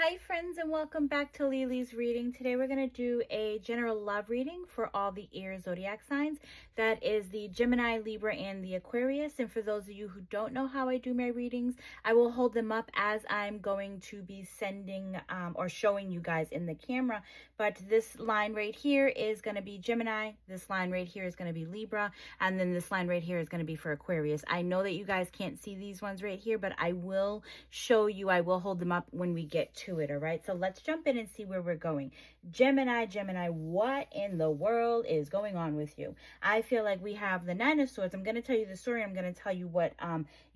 Hi friends, and welcome back to Lily's reading. Today we're going to do a general love reading for all the air zodiac signs. That is the Gemini, Libra, and the Aquarius. And for those of you who don't know how I do my readings, I will hold them up as I'm going to be sending or showing you guys in the camera. But this line right here is going to be Gemini. This line right here is going to be Libra. And then this line right here is going to be for Aquarius. I know that you guys can't see these ones right here, but I will show you. I will hold them up when we get to it. All right, so let's jump in and see where we're going. Gemini, what in the world is going on with you? I feel like we have the Nine of Swords. I'm going to tell you the story. I'm going to tell you what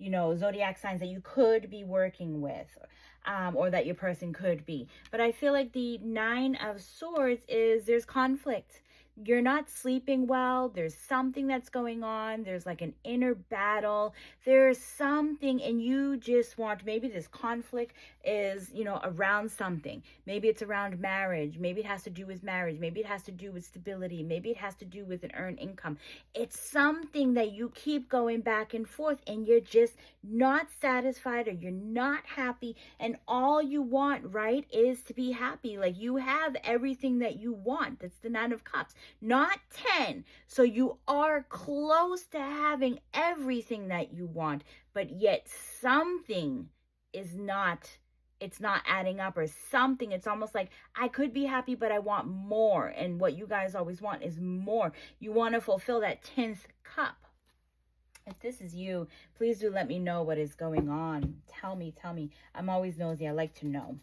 zodiac signs that you could be working with, or that your person could be. But I feel like the Nine of Swords is there's conflict. You're not sleeping well. There's something that's going on. There's like an inner battle. There's something, and you just want, maybe this conflict is, around something. Maybe it's around marriage. Maybe it has to do with marriage. Maybe it has to do with stability. Maybe it has to do with an earned income. It's something that you keep going back and forth, and you're just not satisfied, or you're not happy. And all you want, right, is to be happy. Like, you have everything that you want. That's the Nine of Cups. Not 10. So you are close to having everything that you want, but yet something is not, it's not adding up, or something. It's almost like I could be happy, but I want more. And what you guys always want is more. You want to fulfill that 10th cup. If this is you, please do let me know what is going on. Tell me. I'm always nosy. I like to know.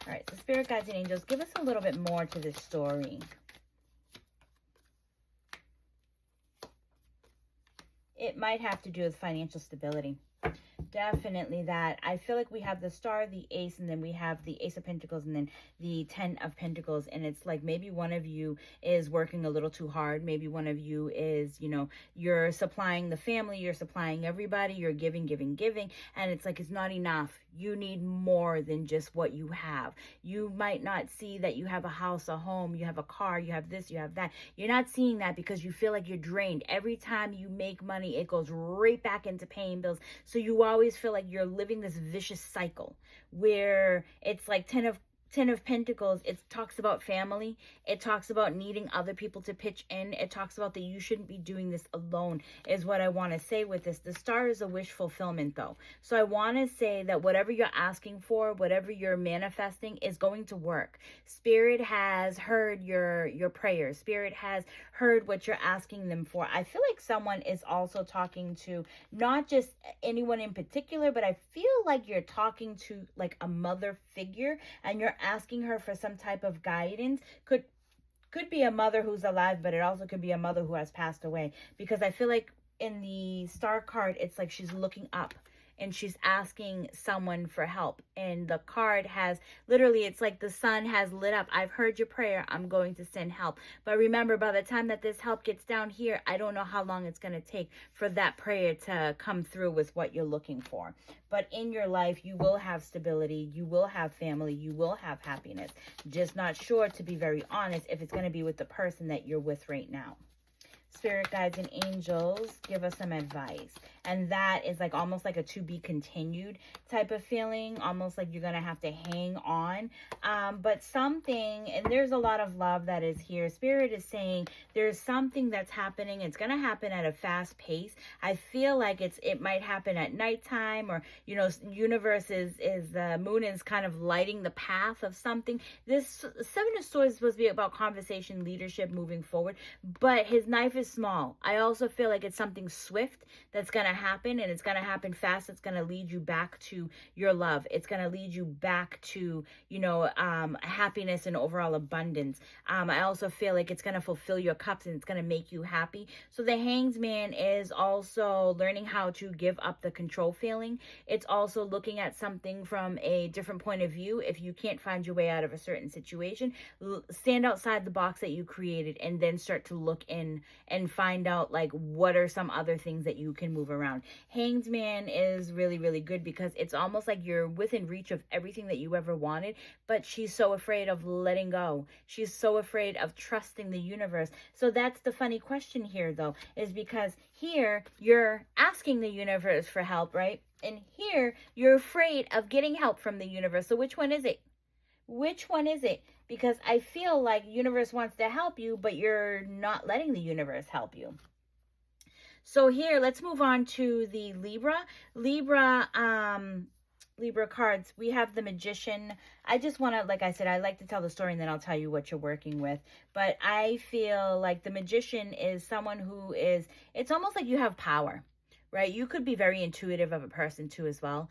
All right, so Spirit Guides and Angels, give us a little bit more to this story. It might have to do with financial stability. Definitely that. I feel like we have the Star, the Ace, and then we have the Ace of Pentacles, and then the 10 of Pentacles. And it's like maybe one of you is working a little too hard. Maybe one of you is, you're supplying the family, you're supplying everybody, you're giving. And it's like, it's not enough. You need more than just what you have. You might not see that you have a house, a home, you have a car, you have this, you have that. You're not seeing that because you feel like you're drained. Every time you make money, it goes right back into paying bills. So you always feel like you're living this vicious cycle where it's like 10 of Pentacles. It talks about family. It talks about needing other people to pitch in. It talks about that you shouldn't be doing this alone, is what I want to say with this. The Star is a wish fulfillment, though. So I want to say that whatever you're asking for, whatever you're manifesting, is going to work. Spirit has heard your prayers. Spirit has heard what you're asking them for. I feel like someone is also talking to not just anyone in particular, but I feel like you're talking to like a mother figure, and you're asking her for some type of guidance. Could be a mother who's alive, but it also could be a mother who has passed away, because I feel like in the Star card, it's like she's looking up and she's asking someone for help. And the card has literally, it's like the sun has lit up. I've heard your prayer. I'm going to send help. But remember, by the time that this help gets down here, I don't know how long it's going to take for that prayer to come through with what you're looking for. But in your life, you will have stability. You will have family. You will have happiness. Just not sure, to be very honest, if it's going to be with the person that you're with right now. Spirit Guides and Angels, give us some advice. And that is like almost like a to be continued type of feeling, almost like you're going to have to hang on. But something, and there's a lot of love that is here. Spirit is saying there's something that's happening. It's going to happen at a fast pace. I feel like it might happen at nighttime, or, universe is the moon is kind of lighting the path of something. This Seven of Swords is supposed to be about conversation, leadership, moving forward, but his knife is small. I also feel like it's something swift that's going to happen, and it's going to happen fast. It's going to lead you back to your love. It's going to lead you back to, happiness and overall abundance. I also feel like it's going to fulfill your cups, and it's going to make you happy. So the Hanged Man is also learning how to give up the control feeling. It's also looking at something from a different point of view. If you can't find your way out of a certain situation, stand outside the box that you created, and then start to look in and find out like what are some other things that you can move around. Hanged Man is really, really good, because it's almost like you're within reach of everything that you ever wanted, but she's so afraid of letting go. She's so afraid of trusting the universe. So that's the funny question here, though, is because here you're asking the universe for help, right? And here you're afraid of getting help from the universe. So which one is it? Which one is it? Because I feel like universe wants to help you, but you're not letting the universe help you. So here, let's move on to the Libra. Libra cards. We have the Magician. I just want to, like I said, I like to tell the story and then I'll tell you what you're working with. But I feel like the Magician is someone who is, it's almost like you have power. Right? You could be very intuitive of a person too as well.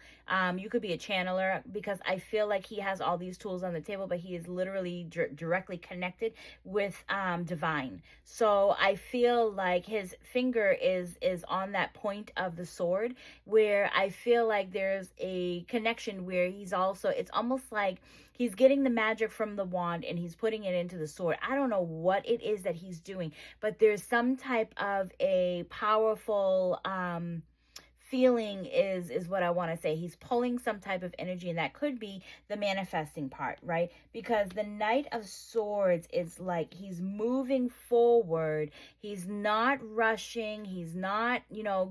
You could be a channeler, because I feel like he has all these tools on the table, but he is literally directly connected with divine. So I feel like his finger is on that point of the sword, where I feel like there's a connection where he's also, it's almost like he's getting the magic from the wand and he's putting it into the sword. I don't know what it is that he's doing, but there's some type of a powerful feeling is what I want to say. He's pulling some type of energy, and that could be the manifesting part, right? Because the Knight of Swords is like he's moving forward. He's not rushing. He's not,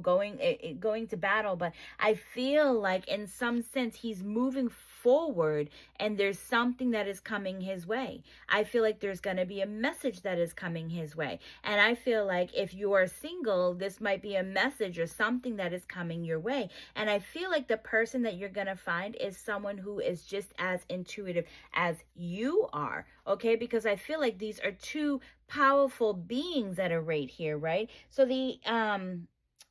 going to battle, but I feel like in some sense he's moving forward, and there's something that is coming his way. I feel like there's going to be a message that is coming his way. And I feel like if you are single, this might be a message or something that is coming your way. And I feel like the person that you're going to find is someone who is just as intuitive as you are, okay? Because I feel like these are two powerful beings that are right here, right? So the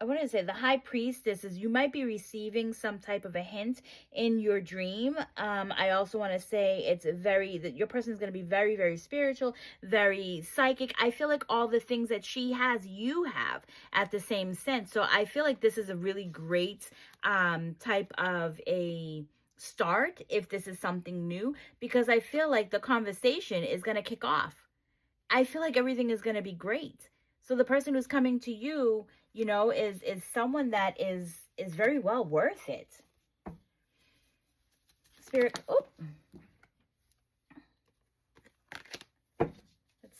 I want to say the High Priestess is, you might be receiving some type of a hint in your dream. I also want to say it's that your person is going to be very, very spiritual, very psychic. I feel like all the things that she has, you have at the same sense. So I feel like this is a really great type of a start if this is something new, because I feel like the conversation is going to kick off. I feel like everything is going to be great. So the person who's coming to you, is someone that is very well worth it. Spirit, let's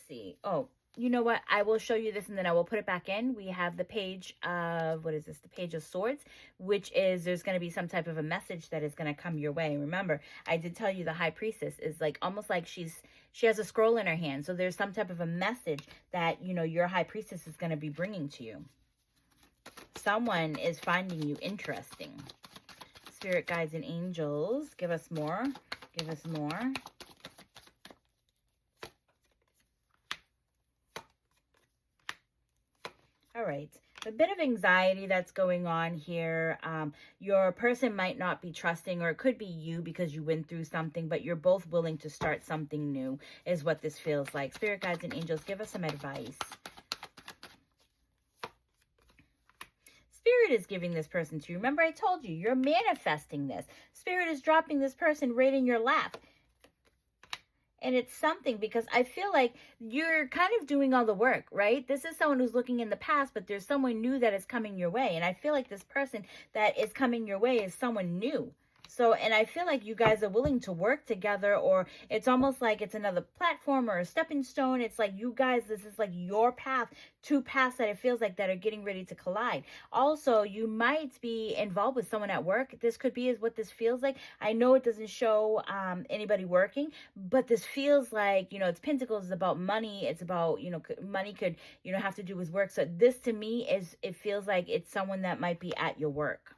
see. Oh, you know what? I will show you this and then I will put it back in. We have the page of, what is this? The Page of Swords, which is, there's going to be some type of a message that is going to come your way. Remember, I did tell you the High Priestess is like, almost like she has a scroll in her hand. So there's some type of a message that, your High Priestess is going to be bringing to you. Someone is finding you interesting. Spirit guides and angels, give us more. Give us more. All right. A bit of anxiety that's going on here. Your person might not be trusting, or it could be you because you went through something, but you're both willing to start something new is what this feels like. Spirit guides and angels, give us some advice. Spirit is giving this person to you. Remember, I told you, you're manifesting this. Spirit is dropping this person right in your lap. And it's something, because I feel like you're kind of doing all the work, right? This is someone who's looking in the past, but there's someone new that is coming your way. And I feel like this person that is coming your way is someone new. So, and I feel like you guys are willing to work together, or it's almost like it's another platform or a stepping stone. It's like you guys, this is like your path, two paths that it feels like that are getting ready to collide. Also, you might be involved with someone at work. This could be is what this feels like. I know it doesn't show anybody working, but this feels like, it's Pentacles, is about money. It's about, money could, have to do with work. So this to me it feels like it's someone that might be at your work.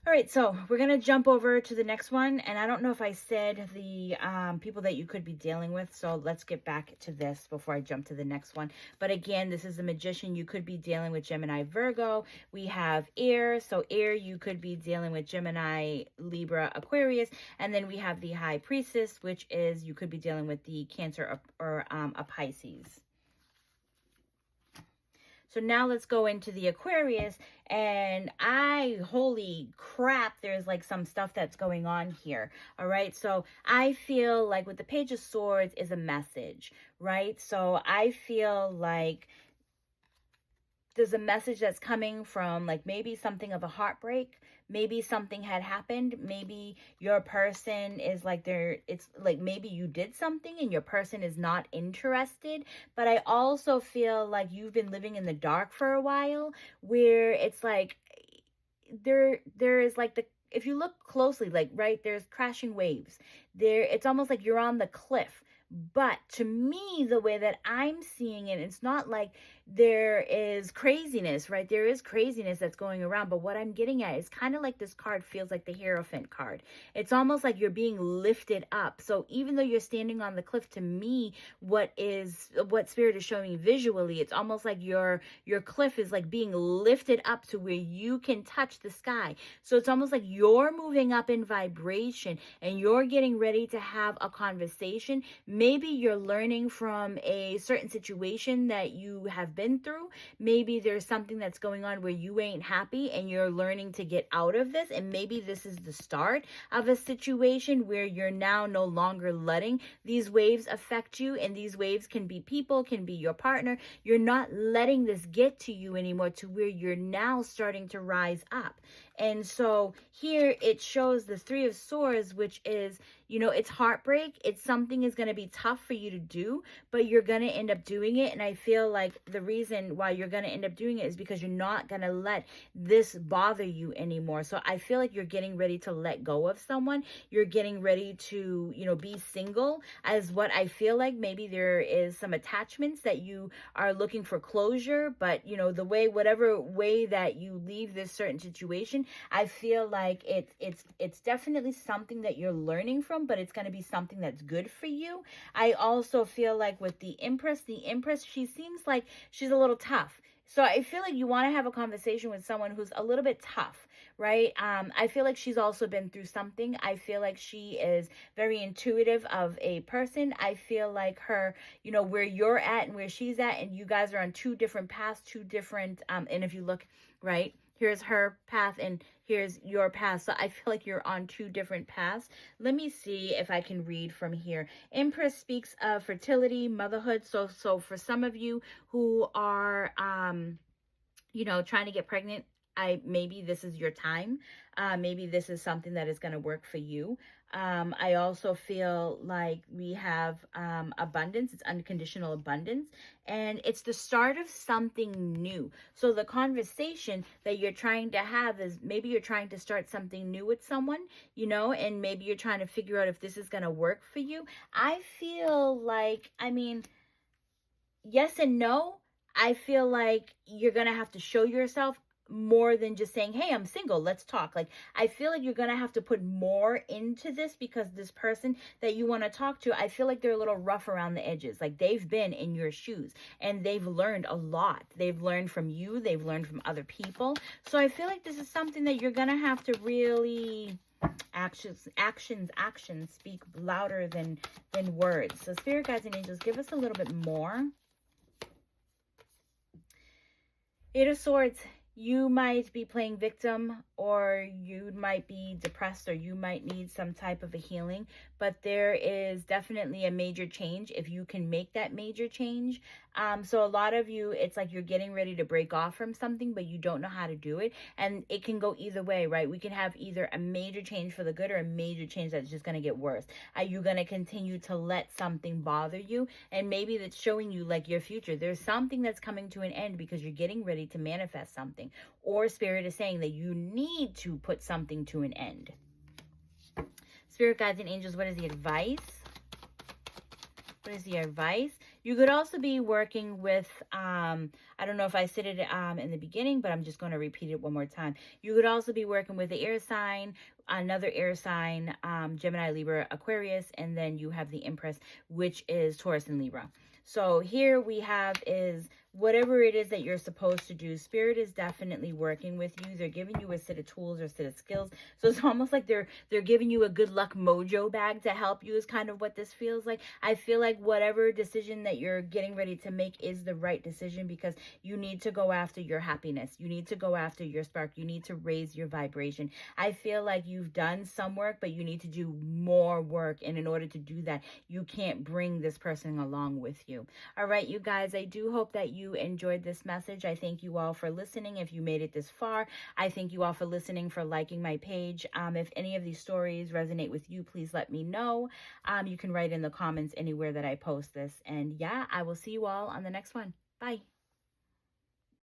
All right, so we're going to jump over to the next one. And I don't know if I said the people that you could be dealing with. So let's get back to this before I jump to the next one. But again, this is the Magician. You could be dealing with Gemini, Virgo. We have Air. So Air, you could be dealing with Gemini, Libra, Aquarius. And then we have the High Priestess, which is you could be dealing with the Cancer or a Pisces. So now let's go into the Aquarius, and holy crap, there's like some stuff that's going on here. All right. So I feel like with the Page of Swords is a message, right? So I feel like there's a message that's coming from like maybe something of a heartbreak. Maybe something had happened. Maybe your person is like it's like maybe you did something and your person is not interested. But I also feel like you've been living in the dark for a while, where it's like there is like if you look closely, like, right, there's crashing waves there. It's almost like you're on the cliff. But to me, the way that I'm seeing it, it's not like there is craziness, right? There is craziness that's going around. But what I'm getting at is kind of like this card feels like the Hierophant card. It's almost like you're being lifted up. So even though you're standing on the cliff, to me, what Spirit is showing me visually, it's almost like your cliff is like being lifted up to where you can touch the sky. So it's almost like you're moving up in vibration and you're getting ready to have a conversation. Maybe you're learning from a certain situation that you have been through. Maybe there's something that's going on where you ain't happy and you're learning to get out of this. And maybe this is the start of a situation where you're now no longer letting these waves affect you. And these waves can be people, can be your partner. You're not letting this get to you anymore, to where you're now starting to rise up. And so here it shows the Three of Swords, which is, you know, it's heartbreak. It's something is going to be tough for you to do, but you're going to end up doing it. And I feel like the reason why you're going to end up doing it is because you're not going to let this bother you anymore. So I feel like you're getting ready to let go of someone. You're getting ready to, you know, be single, as what I feel like. Maybe there is some attachments that you are looking for closure, but, you know, the way, whatever way that you leave this certain situation, I feel like it's definitely something that you're learning from, but it's going to be something that's good for you. I also feel like with the Empress, she seems like she's a little tough. So I feel like you want to have a conversation with someone who's a little bit tough, right? I feel like she's also been through something. I feel like she is very intuitive of a person. I feel like her, you know, where you're at and where she's at, and you guys are on two different paths, two different, and if you look, right, here's her path and here's your path. So I feel like you're on two different paths. Let me see if I can read from here. Empress speaks of fertility, motherhood. So for some of you who are, you know, trying to get pregnant, maybe this is your time. Maybe this is something that is going to work for you. I also feel like we have abundance. It's unconditional abundance. And it's the start of something new. So the conversation that you're trying to have is, maybe you're trying to start something new with someone, you know, and maybe you're trying to figure out if this is going to work for you. I feel like, I mean, yes and no. I feel like you're going to have to show yourself more than just saying, hey, I'm single, let's talk. Like, I feel like you're going to have to put more into this, because this person that you want to talk to, I feel like they're a little rough around the edges. Like, they've been in your shoes and they've learned a lot. They've learned from you. They've learned from other people. So I feel like this is something that you're going to have to really... Actions speak louder than words. So Spirit Guides and Angels, give us a little bit more. Eight of Swords. You might be playing victim, or you might be depressed, or you might need some type of a healing, but there is definitely a major change if you can make that major change. So a lot of you, it's like you're getting ready to break off from something, but you don't know how to do it. And it can go either way, right? We can have either a major change for the good or a major change that's just going to get worse. Are you going to continue to let something bother you? And maybe that's showing you like your future. There's something that's coming to an end because you're getting ready to manifest something. Or Spirit is saying that you need to put something to an end. Spirit Guides and Angels, what is the advice? What is the advice? You could also be working with, I don't know if I said it in the beginning, but I'm just going to repeat it one more time. You could also be working with the air sign, another air sign, Gemini, Libra, Aquarius, and then you have the Empress, which is Taurus and Libra. So here we have is whatever it is that you're supposed to do, Spirit is definitely working with you. They're giving you a set of tools or a set of skills. So it's almost like they're giving you a good luck mojo bag to help you, is kind of what this feels like. I feel like whatever decision that you're getting ready to make is the right decision, because you need to go after your happiness. You need to go after your spark. You need to raise your vibration. I feel like you've done some work, but you need to do more work. And in order to do that, you can't bring this person along with you. All right, you guys, I do hope that you enjoyed this message. I thank you all for listening. If you made it this far, I thank you all for listening, for liking my page. If any of these stories resonate with you, please let me know. You can write in the comments anywhere that I post this. And yeah, I will see you all on the next one. Bye.